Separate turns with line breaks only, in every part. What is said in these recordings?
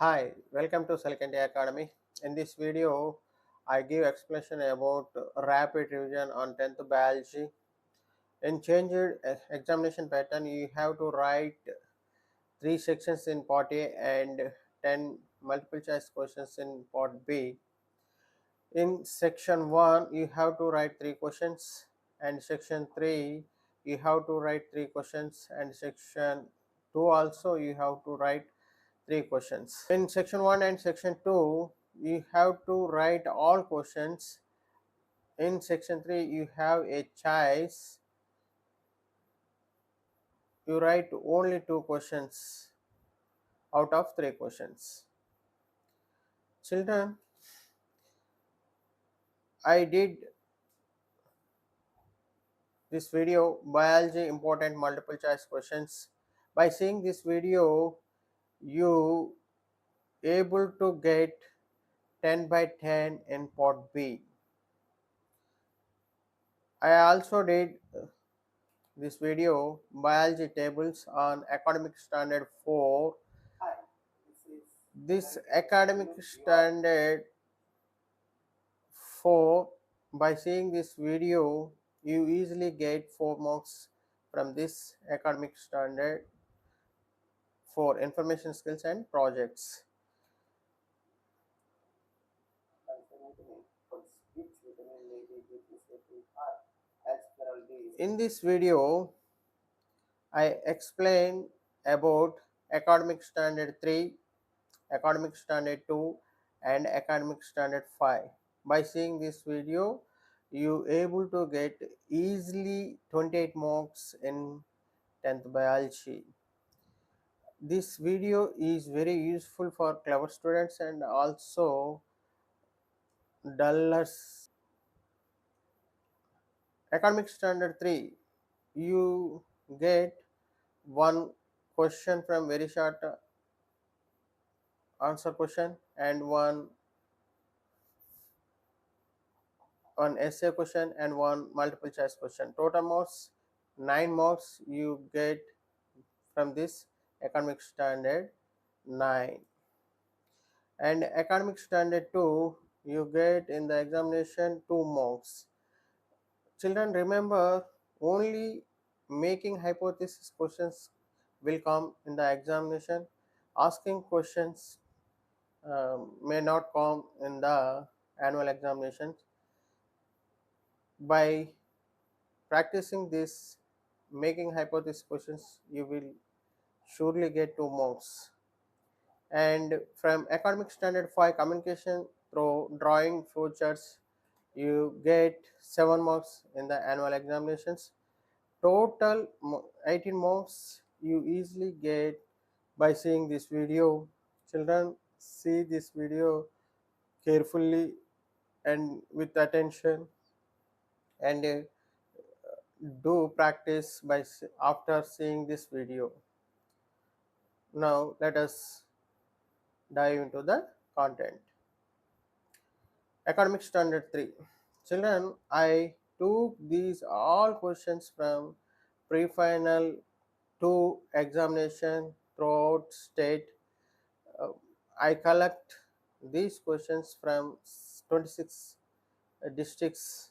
Hi, welcome to Silicon Academy. In this video, I give explanation about rapid revision on 10th biology. In changed examination pattern, you have to write 3 sections in part A and 10 multiple choice questions in part B. In section 1, you have to write 3 questions, and section 3, you have to write 3 questions, and section 2 also you have to write 3 questions. In section 1 and section 2, you have to write all questions. In section 3, you have a choice. You write only 2 questions out of 3 questions. Children, I did this video biology important multiple choice questions. By seeing this video, you able to get 10 by 10 in part B. I also did this video biology tables on academic standard 4. This academic standard 4, by seeing this video, you easily get 4 marks from this academic standard for information skills and projects. In this video, I explain about academic standard 3, academic standard 2, and academic standard 5. By seeing this video, you able to get easily 28 marks in 10th biology. This video is very useful for clever students and also dullers. Academic standard 3, you get one question from very short answer question and one essay question and one multiple choice question. Total marks 9 marks you get from this academic standard 9. And academic standard 2, you get in the examination 2 marks. Children, remember, only making hypothesis questions will come in the examination. Asking questions may not come in the annual examinations. By practicing this making hypothesis questions, you will surely get 2 marks. And from academic standard 5 communication through drawing flowcharts, you get 7 marks in the annual examinations. Total 18 marks you easily get by seeing this video. Children, see this video carefully and with attention, and do practice after seeing this video. Now let us dive into the content. Academic standard 3. Children, I took these all questions from pre-final to examination throughout state. Uh, I collect these questions from 26 districts.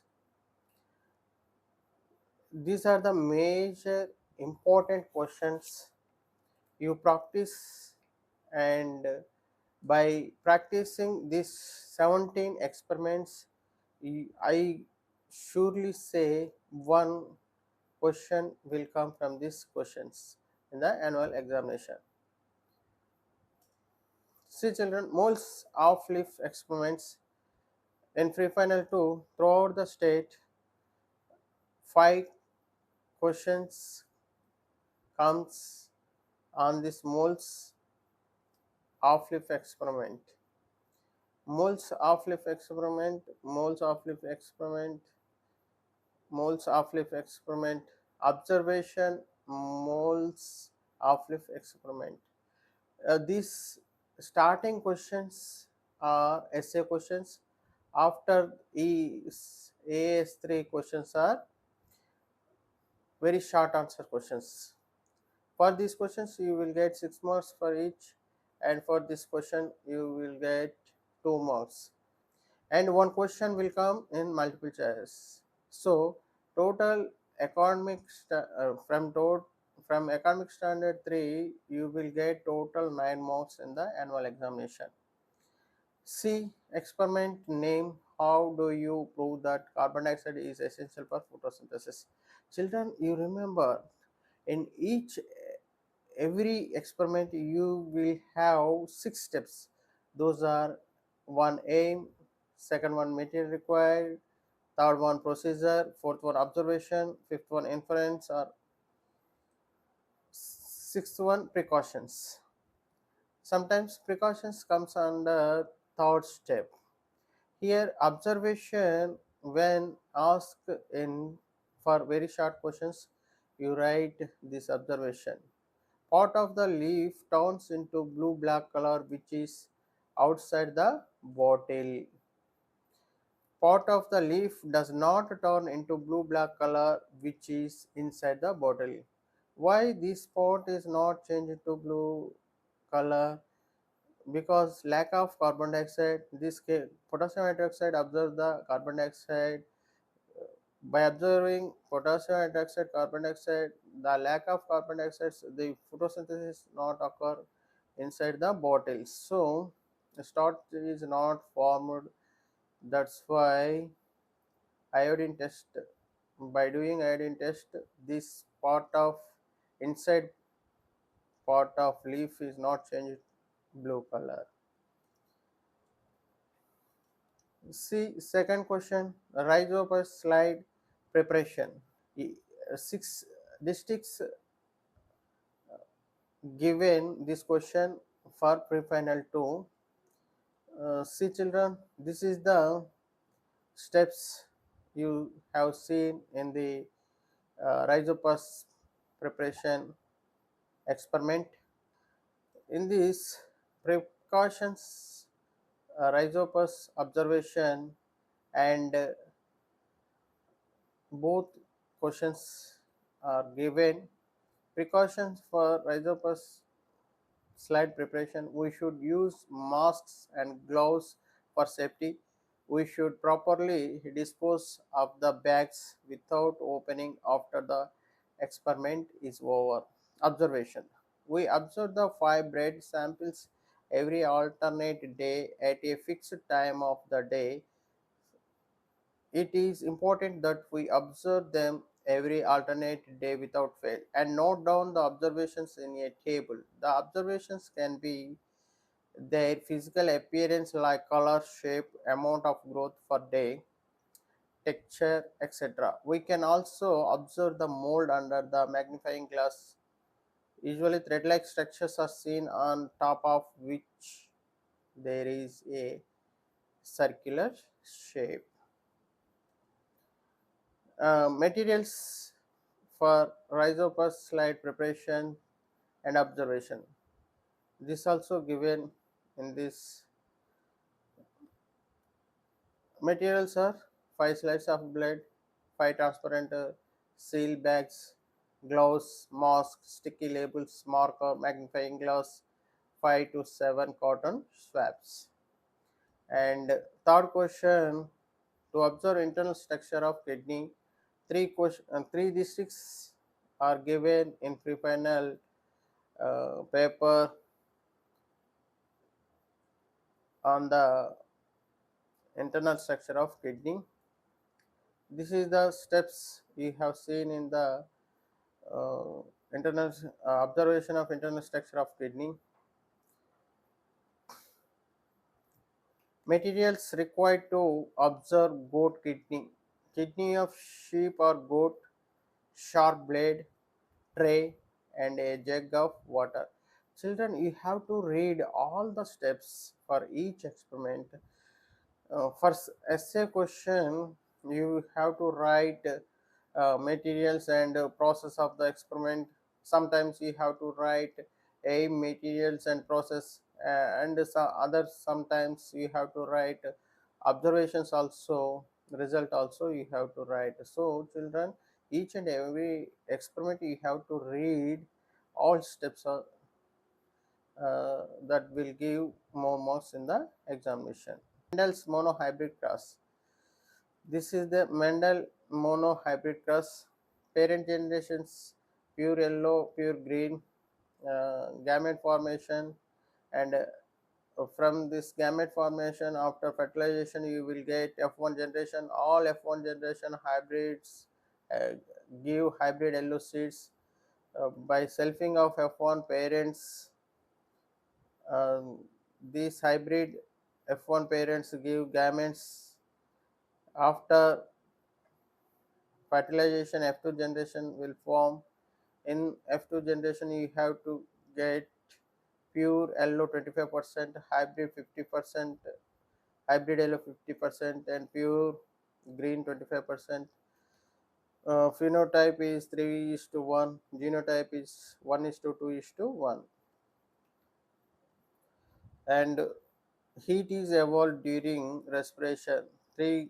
These are the major important questions you practice, and by practicing these 17 experiments, I surely say one question will come from these questions in the annual examination. See children, moles of leaf experiments in pre-final 2 throughout the state. 5 questions comes on this moles of leaf experiment. Moles of leaf experiment, moles of leaf experiment, moles of leaf experiment, observation, moles of leaf experiment. These starting questions are essay questions. After AS3 questions are very short answer questions. For these questions, you will get 6 marks for each, and for this question you will get 2 marks, and one question will come in multiple choice. So total from economic standard 3 you will get total 9 marks in the annual examination. C. Experiment name. How do you prove that carbon dioxide is essential for photosynthesis? Children, you remember in each every experiment you will have 6 steps. Those are: one aim, second one material required, third one procedure, fourth one observation, fifth one inference, or sixth one precautions. Sometimes precautions comes under third step. Here observation, when asked in for very short questions, you write this observation. Part of the leaf turns into blue black color which is outside the bottle. Part of the leaf does not turn into blue black color which is inside the bottle. Why this part is not changed to blue color? Because lack of carbon dioxide. This potassium hydroxide absorbs the carbon dioxide. By observing potassium hydroxide, carbon dioxide, the lack of carbon dioxide, the photosynthesis not occur inside the bottle. So starch is not formed. That's why iodine test. By doing iodine test, this part of inside part of leaf is not changed blue color. See second question. Rise of a slide preparation. E- Six districts given this question for pre-final 2. See children, this is the steps you have seen in the rhizopus preparation experiment. In this precautions, rhizopus observation, and both questions are given. Precautions for rhizopus slide preparation: we should use masks and gloves for safety. We should properly dispose of the bags without opening after the experiment is over. Observation: we observe the 5 bread samples every alternate day at a fixed time of the day. It is important that we observe them every alternate day without fail and note down the observations in a table. The observations can be their physical appearance like color, shape, amount of growth per day, texture, etc. We can also observe the mold under the magnifying glass. Usually thread-like structures are seen on top of which there is a circular shape. Materials for rhizopus slide preparation and observation. This also given in this. Materials are 5 slides of blade, 5 transparent seal bags, gloves, mask, sticky labels, marker, magnifying glass, 5 to 7 cotton swabs. And third question: to observe internal structure of kidney, three districts are given in pre-final paper on the internal structure of kidney. This is the steps we have seen in the uh, internal observation of internal structure of kidney. Materials required to observe goat kidney: kidney of sheep or goat, sharp blade, tray, and a jug of water. Children, you have to read all the steps for each experiment. For essay question, you have to write materials and process of the experiment. Sometimes you have to write aim, materials, and process, and some others. Sometimes you have to write observations also, result also you have to write. So, children, each and every experiment you have to read all steps that will give more marks in the examination. Mendel's monohybrid cross. This is the Mendel monohybrid cross. Parent generations pure yellow, pure green, gamete formation, and from this gamete formation after fertilization you will get F1 generation. All F1 generation hybrids uh, give hybrid yellow seeds. By selfing of F1 parents, um, these hybrid F1 parents give gametes. After fertilization, F2 generation will form. In F2 generation you have to get pure yellow 25%, hybrid 50%, hybrid yellow 50%, and pure green 25%. Phenotype is 3 is to 1, genotype is 1 is to 2 is to 1, and heat is evolved during respiration. Three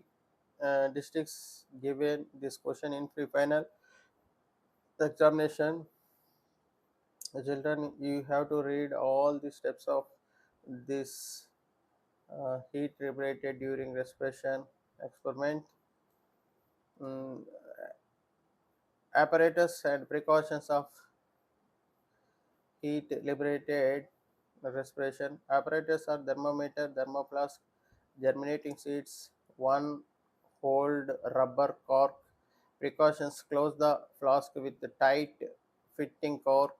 districts given this question in pre-final examination. Children, you have to read all the steps of this heat liberated during respiration experiment. Mm, apparatus and precautions of heat liberated respiration. Apparatus are thermometer, thermoflask, germinating seeds, one hold rubber cork. Precautions: close the flask with the tight fitting cork.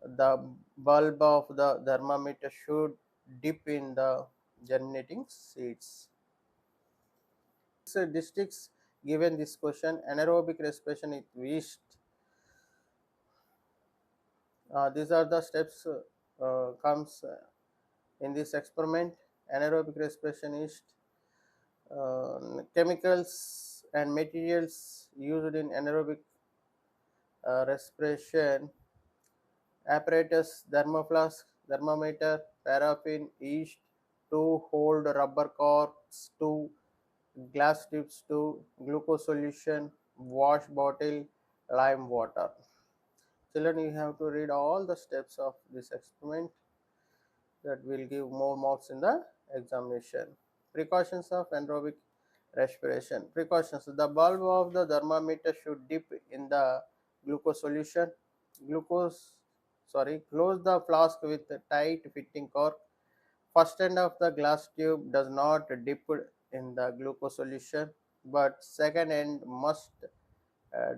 The bulb of the thermometer should dip in the germinating seeds. So districts given this question: anaerobic respiration is yeast. These are the steps comes in this experiment. Anaerobic respiration is chemicals and materials used in anaerobic respiration apparatus: thermoflask, thermometer, paraffin, yeast, two hold rubber corks, two glass tubes, two glucose solution, wash bottle, lime water. Children, you have to read all the steps of this experiment that will give more marks in the examination. Precautions of anaerobic respiration. Precautions: the bulb of the thermometer should dip in the glucose solution. Glucose, close the flask with a tight fitting cork. First end of the glass tube does not dip in the glucose solution, but second end must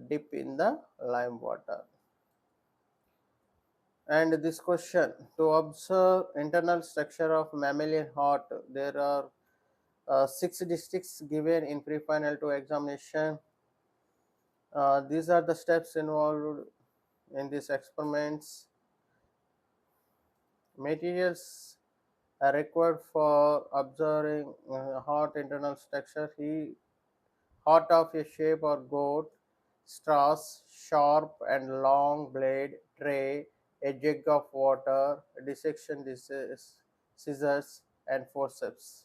dip in the lime water. And this question: to observe internal structure of mammalian heart, there are 6 districts given in pre-final 2 examination. These are the steps involved in these experiments. Materials are required for observing heart internal structure. Heart of a sheep or goat, straws, sharp and long blade, tray, a jug of water, dissection scissors, and forceps.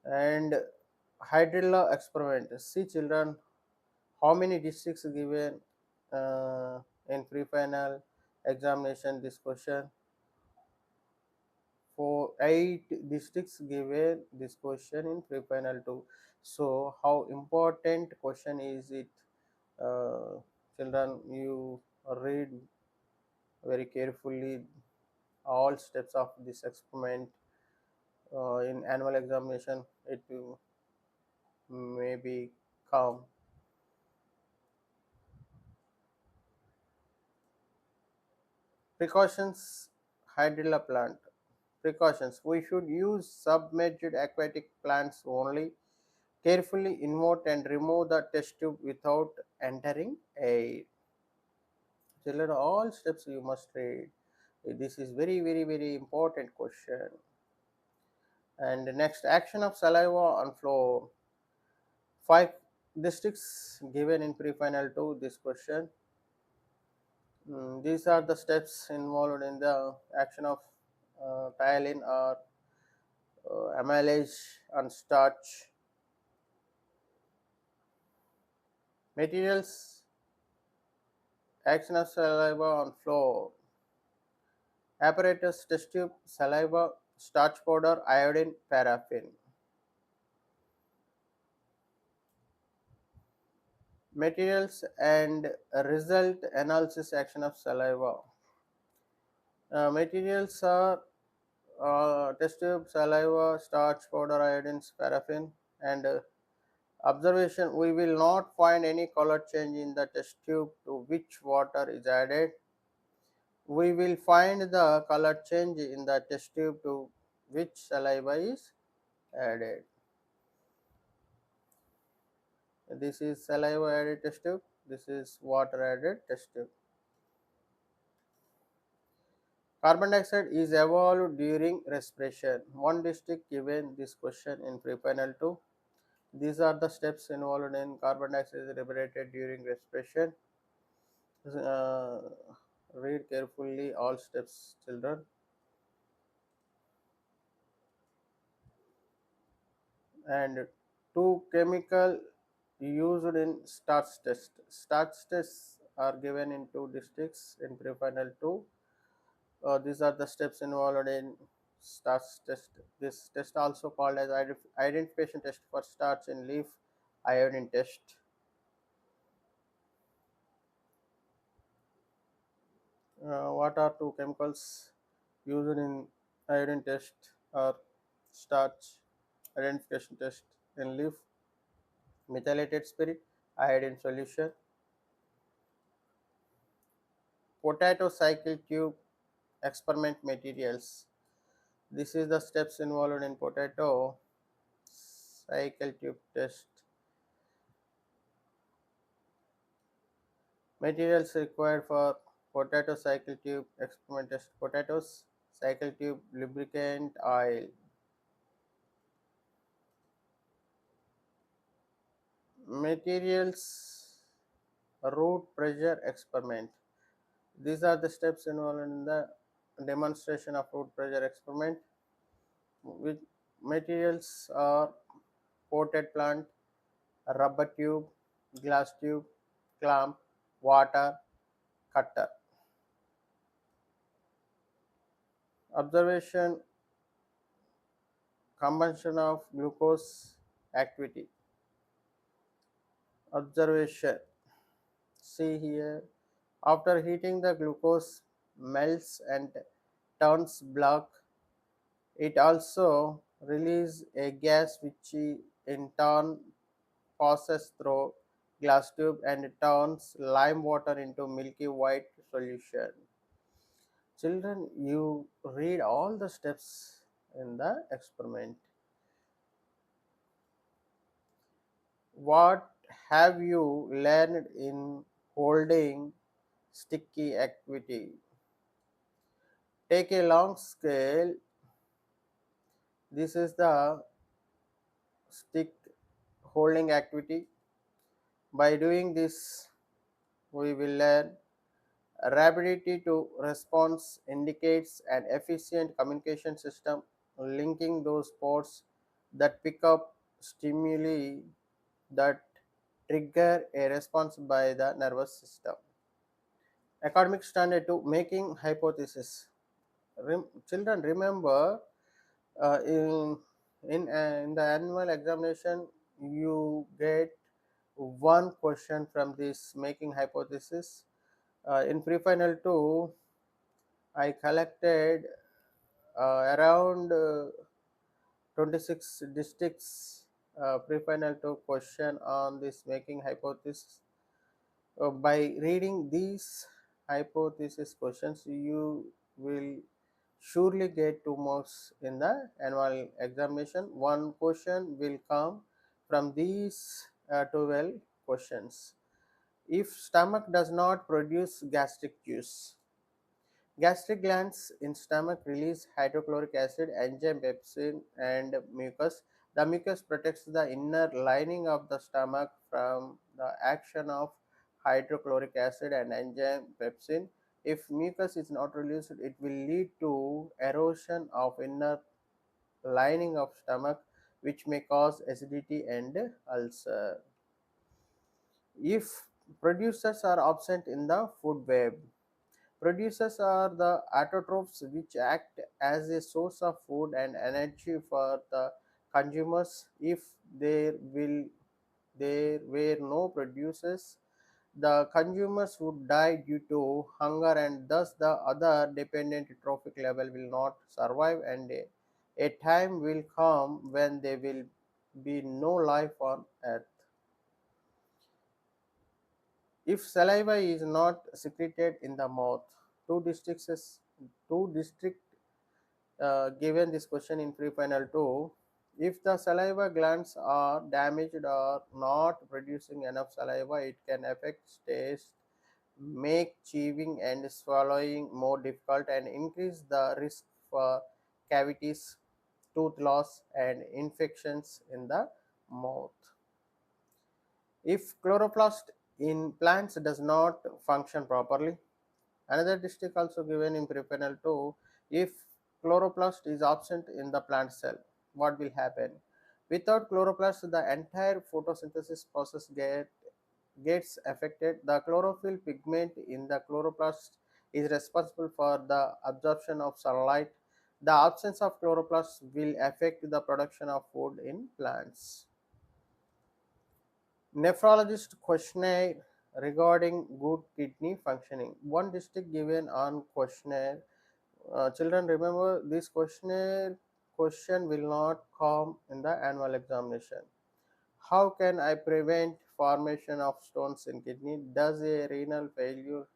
And hydrilla experiment. See children, how many districts given uh, in pre-final examination this question. For 8 districts given this question in pre-final 2. So how important question is it? Children, you read very carefully all steps of this experiment. In annual examination it may be come. Precautions: hydrilla plant. Precautions: we should use submerged aquatic plants only. Carefully invert and remove the test tube without entering air. Children, all steps you must read. This is very important question. And next, action of saliva on floor. 5 districts given in pre-final 2 this question. These are the steps involved in the action of thiolin or amylase and starch. Materials: Action of saliva on floor. Apparatus, test tube, saliva, starch powder, iodine, paraffin. Materials and result analysis action of saliva. Materials are test tube, saliva, starch powder, iodine, paraffin, and observation. We will not find any color change in the test tube to which water is added. We will find the color change in the test tube to which saliva is added. This is saliva added test tube. This is water added test tube. Carbon dioxide is evolved during respiration. One district given this question in pre-final 2. These are the steps involved in carbon dioxide is liberated during respiration. Uh, Read carefully all steps, children. And two chemical used in starch test. Starch tests are given in two districts in pre-final 2. These are the steps involved in starch test. This test also called as identification test for starch in leaf, iodine test. What are two chemicals used in iodine test or starch identification test in leaf? Methylated spirit, iodine solution, potato cycle tube experiment materials. This is the steps involved in potato cycle tube test. Materials required for potato cycle tube experiment test: potatoes, cycle tube, lubricant, oil. Materials root pressure experiment. These are the steps involved in the demonstration of root pressure experiment. With materials are potted plant, rubber tube, glass tube, clamp, water, cutter. Observation: combustion of glucose activity. Observation: see here. After heating, the glucose melts and turns black. It also releases a gas which in turn passes through glass tube and turns lime water into milky white solution. Children, you read all the steps in the experiment. What have you learned in holding sticky activity? Take a long scale. This is the stick holding activity. By doing this, we will learn rapidity to response indicates an efficient communication system linking those ports that pick up stimuli that trigger a response by the nervous system. Academic standard to making hypothesis. Children, remember in the annual examination you get one question from this making hypothesis. In pre-final 2, I collected around 26 districts pre-final 2 question on this making hypothesis. By reading these hypothesis questions, you will surely get 2 marks in the annual examination. One question will come from these 12 questions. If stomach does not produce gastric juice, gastric glands in stomach release hydrochloric acid, enzyme pepsin, and mucus. The mucus protects the inner lining of the stomach from the action of hydrochloric acid and enzyme pepsin. If mucus is not released, it will lead to erosion of inner lining of stomach, which may cause acidity and ulcer. If Producers are absent in the food web. Producers are the autotrophs which act as a source of food and energy for the consumers. If there were no producers, the consumers would die due to hunger, and thus the other dependent trophic level will not survive, and a time will come when there will be no life on earth. If saliva is not secreted in the mouth, two district given this question in pre-final 2. If the saliva glands are damaged or not producing enough saliva, it can affect taste, make chewing and swallowing more difficult, and increase the risk for cavities, tooth loss, and infections in the mouth. If chloroplast in plants does not function properly, another district also given in pre-panel 2, if chloroplast is absent in the plant cell, what will happen? Without chloroplast, the entire photosynthesis process gets affected. The chlorophyll pigment in the chloroplast is responsible for the absorption of sunlight. The absence of chloroplast will affect the production of food in plants. Nephrologist questionnaire regarding good kidney functioning. One district given on questionnaire. Children, remember this questionnaire question will not come in the annual examination. How can I prevent formation of stones in kidney? Does a renal failure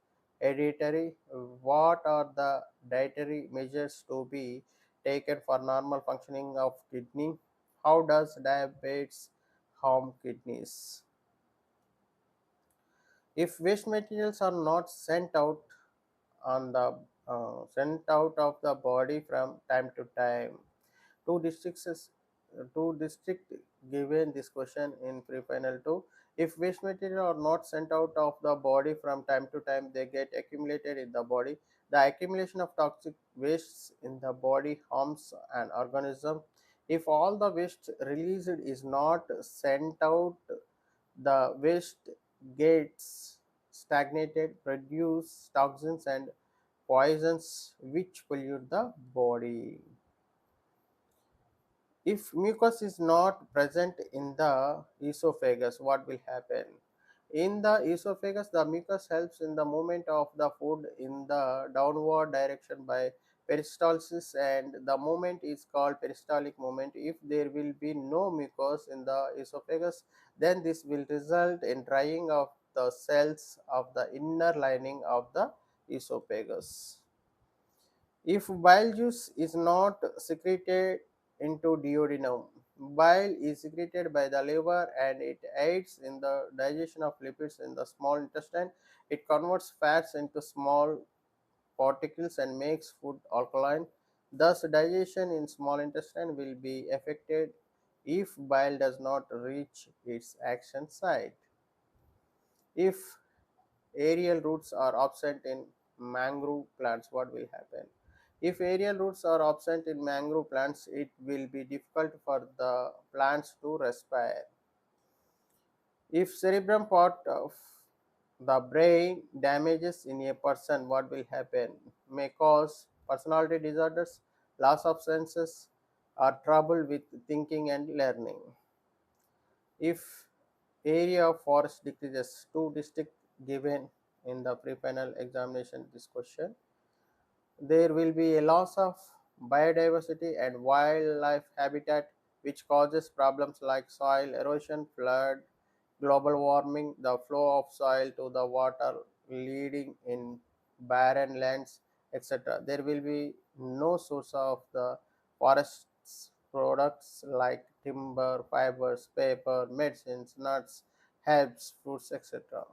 hereditary? What are the dietary measures to be taken for normal functioning of kidney? How does diabetes harm kidneys? If waste materials are not sent out of the body from time to time, two districts is- two district given this question in pre-final 2. If waste material are not sent out of the body from time to time, they get accumulated in the body. The accumulation of toxic wastes in the body harms an organism. If all the waste released is not sent out, the waste gets stagnated, produce toxins and poisons which pollute the body. If mucus is not present in the esophagus, what will happen? In the esophagus, the mucus helps in the movement of the food in the downward direction by peristalsis, and the movement is called peristaltic movement. If there will be no mucus in the esophagus, then this will result in drying of the cells of the inner lining of the esophagus. If bile juice is not secreted into duodenum, bile is secreted by the liver and it aids in the digestion of lipids in the small intestine. It converts fats into small particles and makes food alkaline. Thus, digestion in small intestine will be affected if bile does not reach its action site. If aerial roots are absent in mangrove plants, what will happen? If aerial roots are absent in mangrove plants, it will be difficult for the plants to respire. If cerebrum part of the brain damages in a person, what will happen? May cause personality disorders, loss of senses, or trouble with thinking and learning. If area of forest decreases, two district given in the pre-final examination this question, there will be a loss of biodiversity and wildlife habitat, which causes problems like soil erosion, flood, global warming, the flow of soil to the water leading in barren lands, etc. There will be no source of the forests products like timber, fibers, paper, medicines, nuts, herbs, fruits, etc.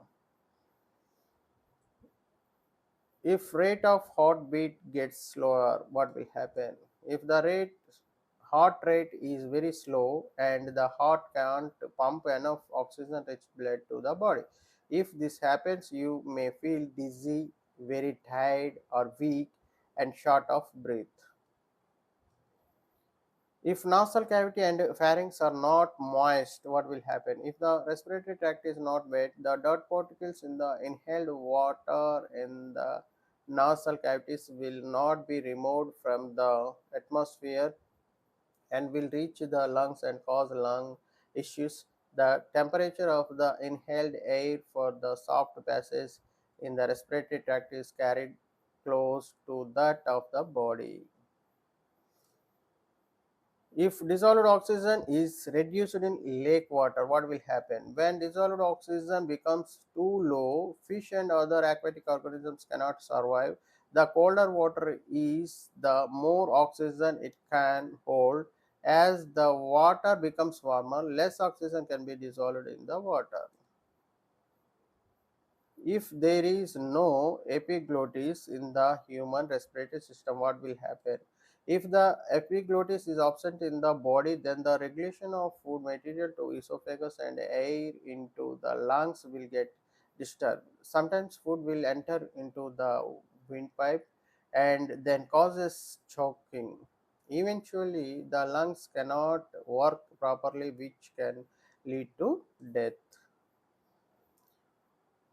If rate of heartbeat gets slower, what will happen? If the heart rate is very slow and the heart can't pump enough oxygen rich blood to the body, if this happens, you may feel dizzy, very tired or weak, and short of breath. If nasal cavity and pharynx are not moist, what will happen? If the respiratory tract is not wet, the dirt particles in the inhaled water in the nasal cavities will not be removed from the atmosphere and will reach the lungs and cause lung issues. The temperature of the inhaled air for the soft passage in the respiratory tract is carried close to that of the body. If dissolved oxygen is reduced in lake water, what will happen? When dissolved oxygen becomes too low, fish and other aquatic organisms cannot survive. The colder water is, the more oxygen it can hold. As the water becomes warmer, less oxygen can be dissolved in the water. If there is no epiglottis in the human respiratory system, what will happen? If the epiglottis is absent in the body, then the regulation of food material to esophagus and air into the lungs will get disturbed. Sometimes food will enter into the windpipe and then causes choking. Eventually, the lungs cannot work properly, which can lead to death.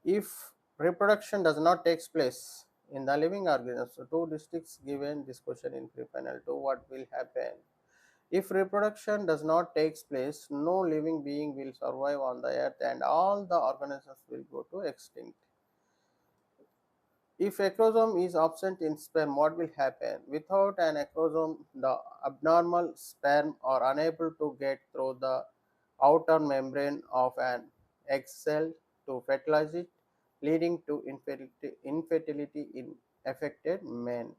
If reproduction does not take place in the living organisms, so two districts given this question in pre-final 2, what will happen? If reproduction does not take place, no living being will survive on the earth and all the organisms will go to extinct. If acrosome is absent in sperm, what will happen? Without an acrosome, the abnormal sperm are unable to get through the outer membrane of an egg cell to fertilize it, leading to infertility in affected men.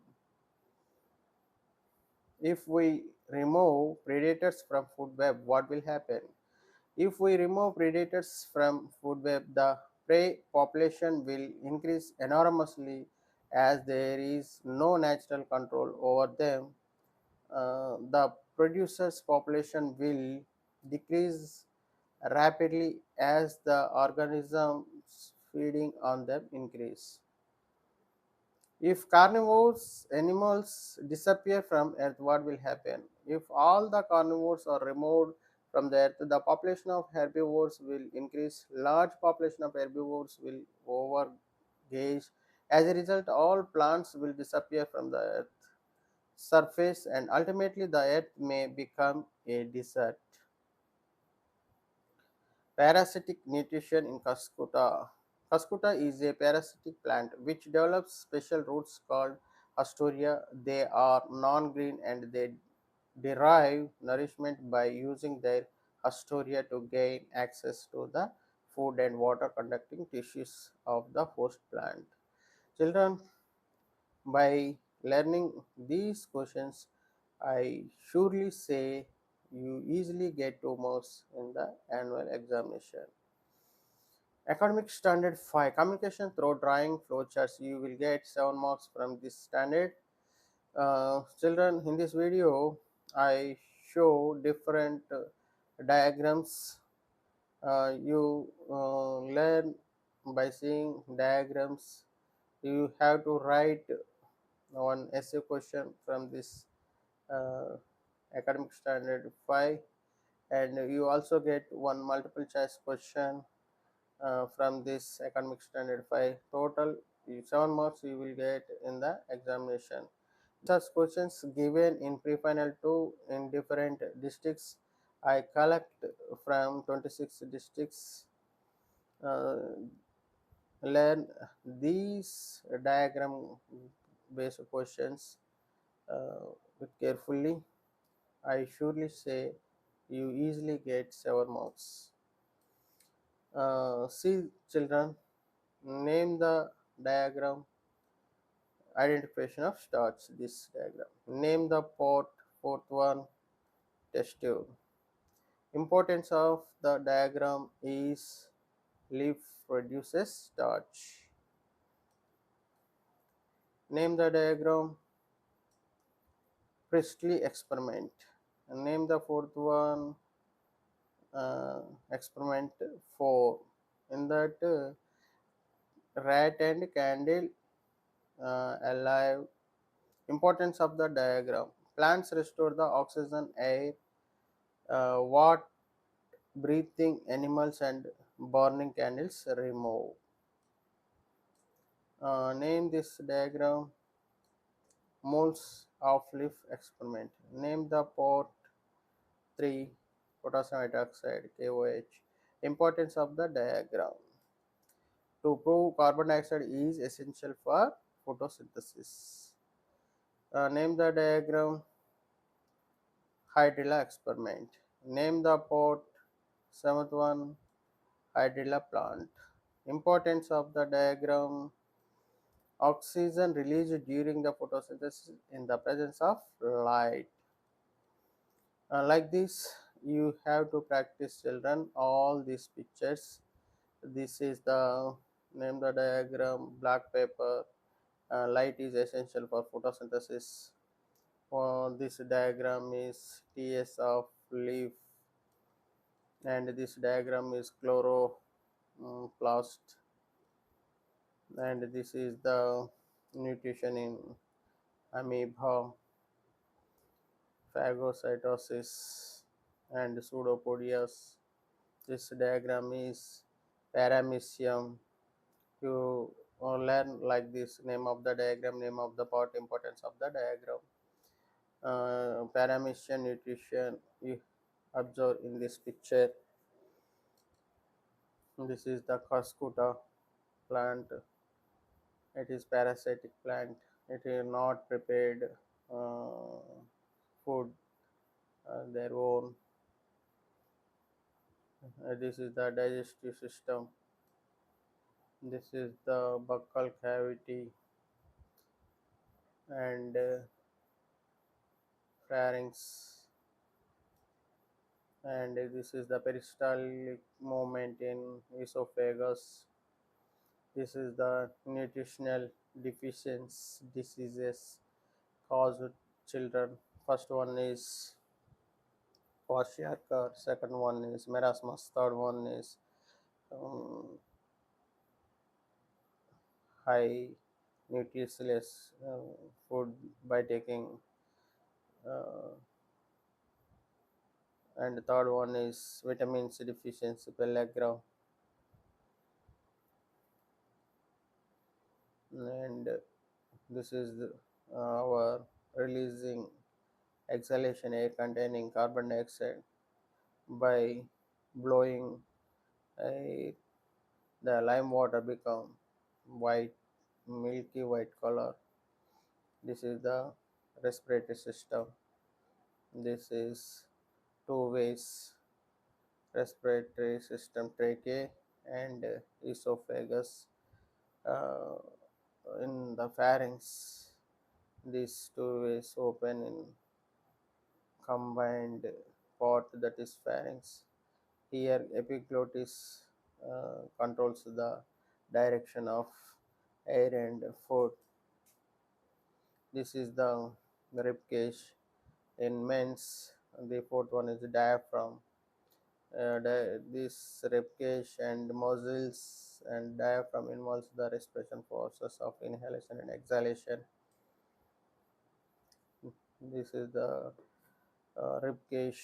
If we remove predators from food web, what will happen? If we remove predators from food web, the prey population will increase enormously as there is no natural control over them. The producers' population will decrease rapidly as the organisms feeding on them increase. If carnivorous animals disappear from Earth, what will happen? If all the carnivores are removed from the Earth, the population of herbivores will increase. Large population of herbivores will overgauge. As a result, all plants will disappear from the Earth surface, and ultimately the Earth may become a desert. Parasitic nutrition in Cuscuta. Cuscuta is a parasitic plant which develops special roots called Astoria. They are non-green and they derive nourishment by using their Astoria to gain access to the food and water conducting tissues of the host plant. Children, by learning these questions, I surely say you easily get 2 marks in the annual examination. Academic standard 5, communication through drawing flowcharts. You will get 7 marks from this standard. Children, in this video, I show different diagrams. You learn by seeing diagrams. You have to write one essay question from this uh, academic standard 5, and you also get one multiple choice question from this academic standard 5. Total 7 marks you will get in the examination. Such questions given in pre-final 2 in different districts. I collect from 26 districts. Uh, Learn these diagram based questions carefully. I surely say you easily get 7 marks. See, children, name the diagram. Identification of starts this diagram. Name the port, fourth one, test tube. Importance of the diagram is leaf produces starch. Name the diagram, Priestley experiment. And name the fourth one, experiment 4. In that, rat and candle alive. Importance of the diagram. Plants restore the oxygen air. What breathing animals and burning candles remove. Name this diagram. Moles of leaf experiment. Name the port 3 potassium hydroxide KOH. Importance of the diagram. To prove carbon dioxide is essential for photosynthesis. Name the diagram. Hydrilla experiment. Name the port. Seventh one. Hydrilla plant. Importance of the diagram. Oxygen released during the photosynthesis in the presence of light. Like this, you have to practice, children, all these pictures. This is the name the diagram, black paper. Light is essential for photosynthesis. This diagram is TS of leaf, and this diagram is chloroplast, and this is the nutrition in amoeba, phagocytosis, and pseudopodias. This diagram is paramecium. You learn like this: name of the diagram, name of the part, importance of the diagram. Paramecium nutrition you observe in this picture. This is the cuscuta plant. It is parasitic plant. It is not prepared uh, food their own. This is the digestive system. This is the buccal cavity and pharynx, and this is the peristaltic movement in esophagus. This is the nutritional deficiency diseases caused children. First one is kwashiorkor, second one is marasmus, third one is um, high nutritious food by taking, uh, and the third one is vitamin C deficiency, pellagra, and this is our releasing exhalation air containing carbon dioxide by blowing air. The lime water become white, milky white color. This is the respiratory system. This is two ways respiratory system, trachea and esophagus. Uh, in the pharynx, these two ways open in combined part, that is pharynx. Here, epiglottis controls the direction of air and food. This is the rib cage in men's. The fourth one is the diaphragm. This rib cage and muscles and diaphragm involves the respiration process of inhalation and exhalation. This is the rib cage,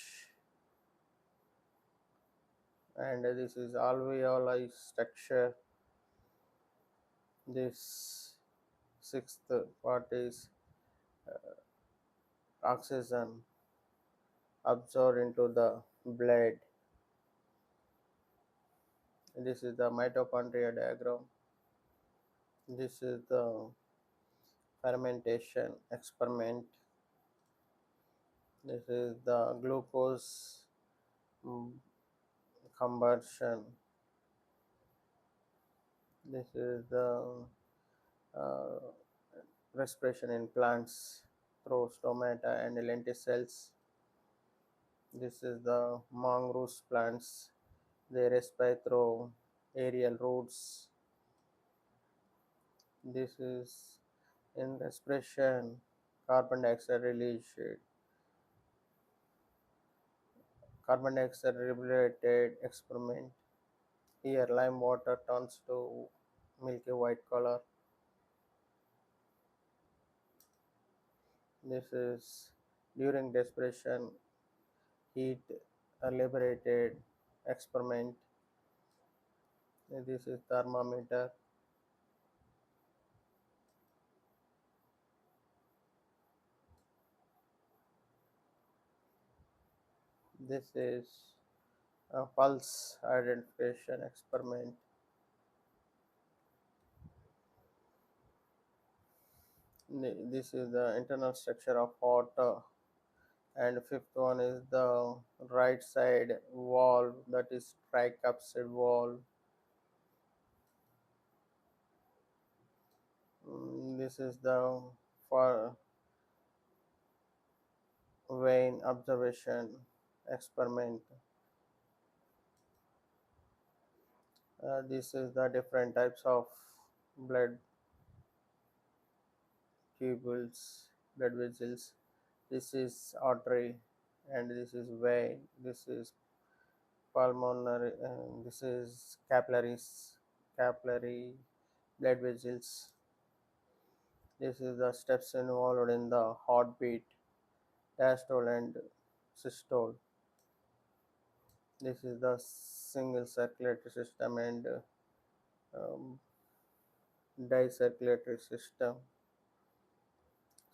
and this is alveoli structure. This sixth part is oxygen absorbed into the blood. This is the mitochondria diagram. This is the fermentation experiment. This is the glucose mm, conversion. This is the uh, respiration in plants through stomata and lenticels. This is the mongoose plants. They respire through aerial roots. This is in respiration, carbon dioxide release, carbon dioxide regulated experiment. Here, lime water turns to milky white color. This is During desperation, heat liberated experiment. This is thermometer. This is a pulse identification experiment. This is the internal structure of heart. And fifth one is the right side valve, that is tricuspid valve. This is the for vein observation experiment. This is the different types of blood tubules, blood vessels. This is artery, and this is vein. This is pulmonary. This is capillaries, capillary blood vessels. This is the steps involved in the heartbeat, diastole and systole. This is the single circulatory system and um, dicirculatory system.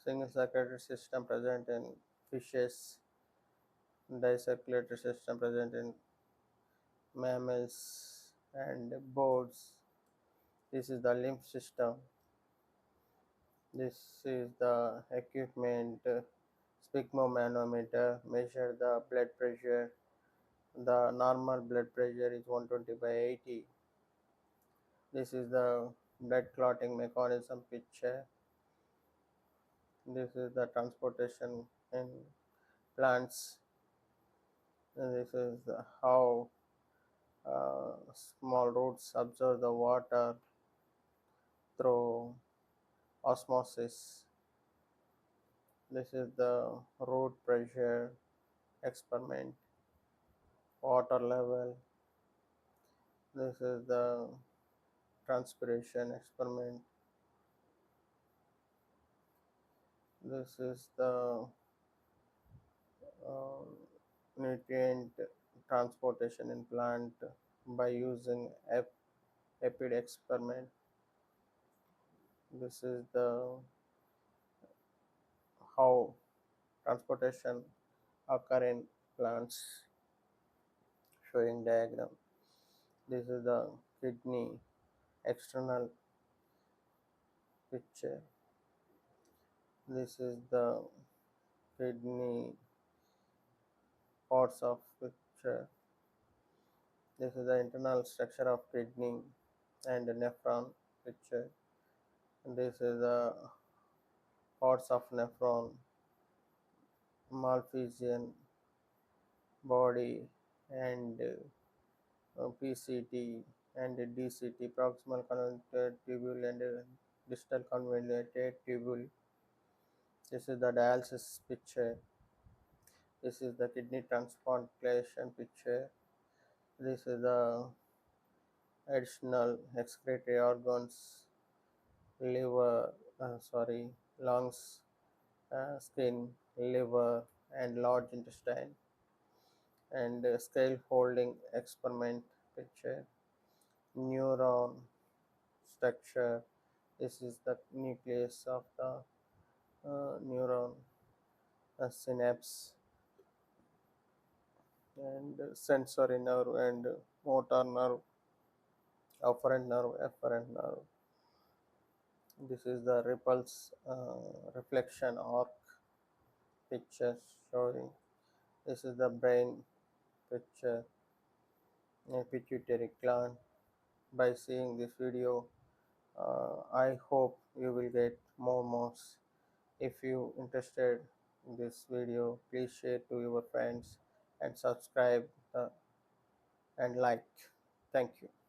Single circulatory system present in fishes, dicirculatory system present in mammals and birds. This is the lymph system. This is the equipment, sphygmomanometer, measure the blood pressure. The normal blood pressure is 120 by 80. This is the blood clotting mechanism picture. This is the transportation in plants. And this is how small roots absorb the water through osmosis. This is the root pressure experiment, water level. This is the transpiration experiment. This is the uh, nutrient transportation in plant by using epid experiment. This is the how transportation occur in plants, showing diagram. This is the kidney external picture. This is the kidney parts of picture. This is the internal structure of kidney and nephron picture. This is the parts of nephron, Malphizian body, and PCT and DCT, proximal convoluted tubule and distal convoluted tubule. This is the dialysis picture. This is the kidney transplantation picture. This is the additional excretory organs, liver, lungs, skin, liver, and large intestine, and scale holding experiment picture, neuron structure. This is the nucleus of the neuron, synapse, and sensory nerve and motor nerve, afferent nerve, efferent nerve. This is the ripples reflection arc picture showing. This is the brain picture, a pituitary gland. By seeing this video, I hope you will get more marks. If you interested in this video, please share to your friends and subscribe and like. Thank you.